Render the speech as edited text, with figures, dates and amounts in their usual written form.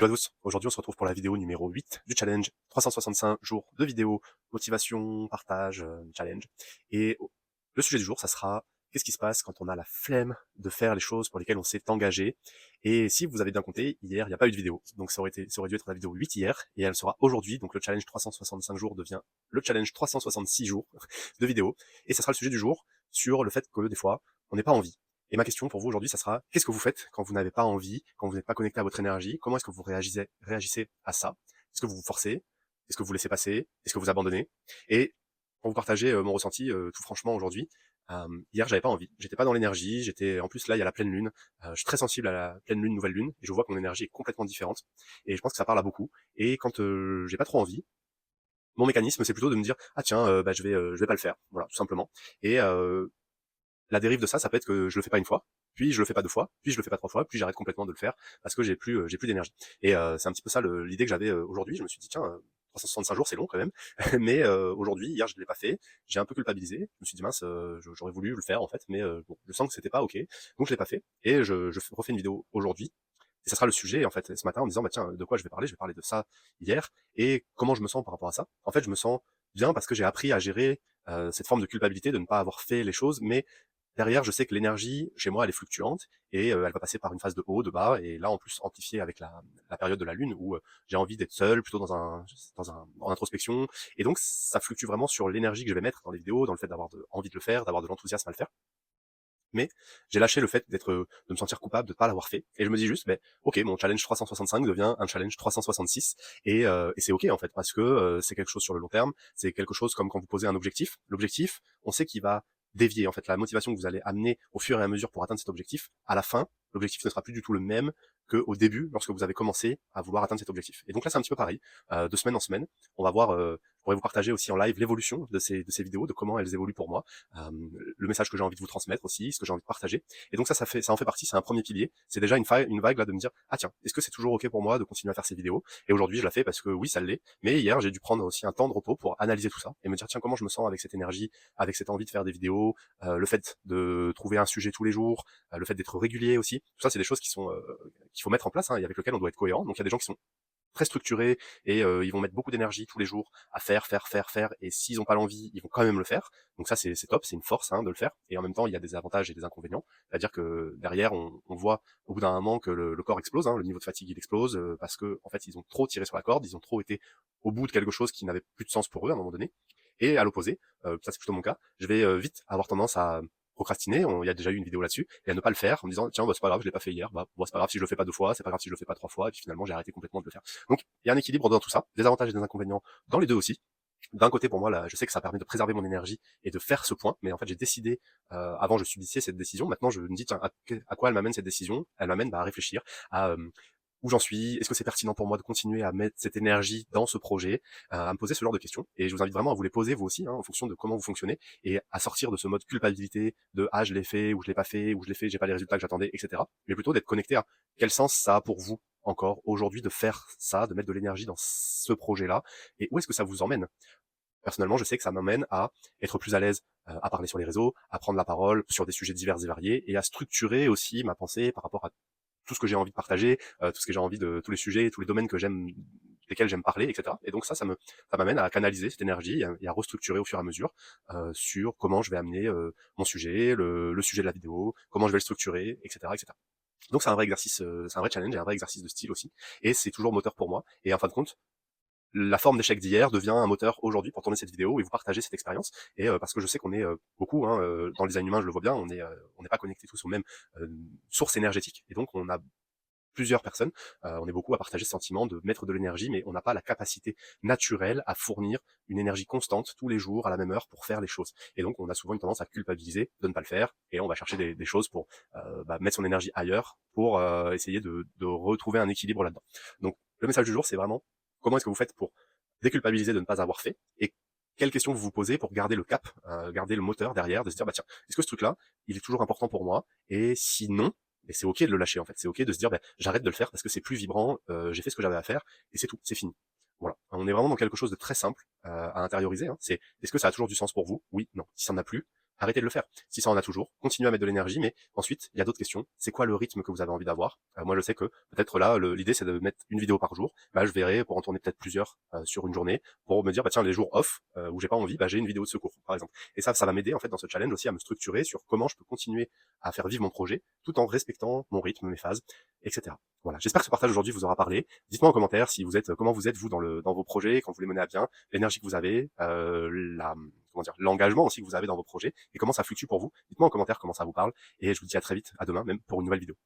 Hello à tous, aujourd'hui on se retrouve pour la vidéo numéro 8 du challenge 365 jours de vidéo, motivation, partage, challenge. Et le sujet du jour, ça sera qu'est-ce qui se passe quand on a la flemme de faire les choses pour lesquelles on s'est engagé. Et si vous avez bien compté, hier il n'y a pas eu de vidéo, donc ça aurait dû être la vidéo 8 hier, et elle sera aujourd'hui, donc le challenge 365 jours devient le challenge 366 jours de vidéo, et ça sera le sujet du jour sur le fait que des fois, on n'est pas envie. Et ma question pour vous aujourd'hui, ça sera qu'est-ce que vous faites quand vous n'avez pas envie, quand vous n'êtes pas connecté à votre énergie? Comment est-ce que vous réagissez à ça? Est-ce que vous vous forcez? Est-ce que vous laissez passer? Est-ce que vous abandonnez? Et pour vous partager mon ressenti tout franchement aujourd'hui, hier j'avais pas envie, j'étais pas dans l'énergie, j'étais en plus là il y a la pleine lune, je suis très sensible à la pleine lune, nouvelle lune, et je vois que mon énergie est complètement différente, et je pense que ça parle à beaucoup. Et quand j'ai pas trop envie, mon mécanisme c'est plutôt de me dire ah tiens bah je vais pas le faire, voilà tout simplement. Et la dérive de ça, ça peut être que je le fais pas une fois, puis je le fais pas deux fois, puis je le fais pas trois fois, puis j'arrête complètement de le faire parce que j'ai plus d'énergie. Et c'est un petit peu ça l'idée que j'avais aujourd'hui. Je me suis dit tiens, 365 jours c'est long quand même, mais aujourd'hui, hier je l'ai pas fait, j'ai un peu culpabilisé. Je me suis dit mince, j'aurais voulu le faire en fait, mais bon, je sens que c'était pas ok, donc je l'ai pas fait. Et je refais une vidéo aujourd'hui. Et ça sera le sujet en fait ce matin en me disant bah tiens de quoi je vais parler de ça hier et comment je me sens par rapport à ça. En fait je me sens bien parce que j'ai appris à gérer cette forme de culpabilité de ne pas avoir fait les choses, mais derrière, je sais que l'énergie, chez moi, elle est fluctuante et elle va passer par une phase de haut, de bas, et là, en plus, amplifiée avec la période de la lune où j'ai envie d'être seul, plutôt en introspection. Et donc, ça fluctue vraiment sur l'énergie que je vais mettre dans les vidéos, dans le fait envie de le faire, d'avoir de l'enthousiasme à le faire. Mais j'ai lâché le fait de me sentir coupable de ne pas l'avoir fait. Et je me dis juste, ben, ok, mon challenge 365 devient un challenge 366. Et c'est ok, en fait, parce que c'est quelque chose sur le long terme. C'est quelque chose comme quand vous posez un objectif. L'objectif, on sait qu'il va dévier. En fait, la motivation que vous allez amener au fur et à mesure pour atteindre cet objectif, à la fin, l'objectif ne sera plus du tout le même qu'au début, lorsque vous avez commencé à vouloir atteindre cet objectif. Et donc là, c'est un petit peu pareil. De semaine en semaine, on va voir, je pourrais vous partager aussi en live l'évolution de ces vidéos, de comment elles évoluent pour moi, euh, le message que j'ai envie de vous transmettre aussi, ce que j'ai envie de partager. Et donc ça en fait partie, c'est un premier pilier. C'est déjà une vague là de me dire, ah tiens, est-ce que c'est toujours ok pour moi de continuer à faire ces vidéos? Et aujourd'hui, je la fais parce que oui, ça l'est. Mais hier, j'ai dû prendre aussi un temps de repos pour analyser tout ça et me dire, tiens, comment je me sens avec cette énergie, avec cette envie de faire des vidéos, le fait de trouver un sujet tous les jours, le fait d'être régulier aussi. Tout ça, c'est des choses qui sont qu'il faut mettre en place, hein, et avec lesquelles on doit être cohérent. Donc il y a des gens qui sont très structurés et ils vont mettre beaucoup d'énergie tous les jours à faire, et s'ils ont pas l'envie, ils vont quand même le faire. Donc ça c'est top, c'est une force hein, de le faire. Et en même temps, il y a des avantages et des inconvénients. C'est-à-dire que derrière, on voit au bout d'un moment que le corps explose, hein, le niveau de fatigue il explose parce que en fait ils ont trop tiré sur la corde, ils ont trop été au bout de quelque chose qui n'avait plus de sens pour eux à un moment donné. Et à l'opposé, ça c'est plutôt mon cas, je vais vite avoir tendance à procrastiner, il y a déjà eu une vidéo là-dessus, et à ne pas le faire en me disant tiens bah, c'est pas grave, je l'ai pas fait hier, bah bon, c'est pas grave si je le fais pas deux fois, c'est pas grave si je le fais pas trois fois, et puis finalement j'ai arrêté complètement de le faire. Donc il y a un équilibre dans tout ça, des avantages et des inconvénients dans les deux aussi. D'un côté pour moi là, je sais que ça permet de préserver mon énergie et de faire ce point, mais en fait j'ai décidé, avant je subissais cette décision, maintenant je me dis tiens à quoi elle m'amène cette décision, elle m'amène bah, à réfléchir à où j'en suis, est-ce que c'est pertinent pour moi de continuer à mettre cette énergie dans ce projet, à me poser ce genre de questions. Et je vous invite vraiment à vous les poser vous aussi, hein, en fonction de comment vous fonctionnez, et à sortir de ce mode culpabilité de ah je l'ai fait ou je l'ai pas fait ou je l'ai fait, j'ai pas les résultats que j'attendais, etc. Mais plutôt d'être connecté à quel sens ça a pour vous encore aujourd'hui de faire ça, de mettre de l'énergie dans ce projet-là, et où est-ce que ça vous emmène. Personnellement, je sais que ça m'emmène à être plus à l'aise à parler sur les réseaux, à prendre la parole sur des sujets divers et variés, et à structurer aussi ma pensée par rapport à tout ce que j'ai envie de partager, tout ce que j'ai envie de tous les sujets, tous les domaines que j'aime, desquels j'aime parler, etc. Et donc ça m'amène à canaliser cette énergie et à restructurer au fur et à mesure sur comment je vais amener mon sujet, le sujet de la vidéo, comment je vais le structurer, etc., etc. Donc c'est un vrai exercice, c'est un vrai challenge et un vrai exercice de style aussi. Et c'est toujours moteur pour moi. Et en fin de compte, la forme d'échec d'hier devient un moteur aujourd'hui pour tourner cette vidéo et vous partager cette expérience. Et parce que je sais qu'on est beaucoup, hein, dans le design humain, je le vois bien, on n'est pas connectés tous aux mêmes sources énergétiques. Et donc on a plusieurs personnes, on est beaucoup à partager ce sentiment de mettre de l'énergie, mais on n'a pas la capacité naturelle à fournir une énergie constante tous les jours à la même heure pour faire les choses. Et donc on a souvent une tendance à culpabiliser de ne pas le faire, et on va chercher des choses pour mettre son énergie ailleurs, pour essayer de retrouver un équilibre là-dedans. Donc le message du jour, c'est vraiment comment est-ce que vous faites pour déculpabiliser de ne pas avoir fait, et quelles questions vous vous posez pour garder le cap, garder le moteur derrière, de se dire bah tiens, est-ce que ce truc-là, il est toujours important pour moi, et sinon, et c'est ok de le lâcher en fait, c'est ok de se dire bah, j'arrête de le faire parce que c'est plus vibrant, j'ai fait ce que j'avais à faire et c'est tout, c'est fini. Voilà, on est vraiment dans quelque chose de très simple à intérioriser, hein. C'est est-ce que ça a toujours du sens pour vous? Oui, non. Si ça n'en a plus, arrêtez de le faire. Si ça en a toujours, continuez à mettre de l'énergie, mais ensuite, il y a d'autres questions. C'est quoi le rythme que vous avez envie d'avoir? Moi, je sais que peut-être là, l'idée, c'est de mettre une vidéo par jour. Bah, je verrai pour en tourner peut-être plusieurs sur une journée, pour me dire, bah tiens, les jours off où j'ai pas envie, bah j'ai une vidéo de secours, par exemple. Et ça va m'aider en fait dans ce challenge aussi à me structurer sur comment je peux continuer à faire vivre mon projet, tout en respectant mon rythme, mes phases, etc. Voilà. J'espère que ce partage aujourd'hui vous aura parlé. Dites-moi en commentaire si vous êtes, comment vous êtes vous dans vos projets, quand vous les menez à bien, l'énergie que vous avez, l'engagement aussi que vous avez dans vos projets et comment ça fluctue pour vous. Dites-moi en commentaire comment ça vous parle et je vous dis à très vite, à demain même pour une nouvelle vidéo.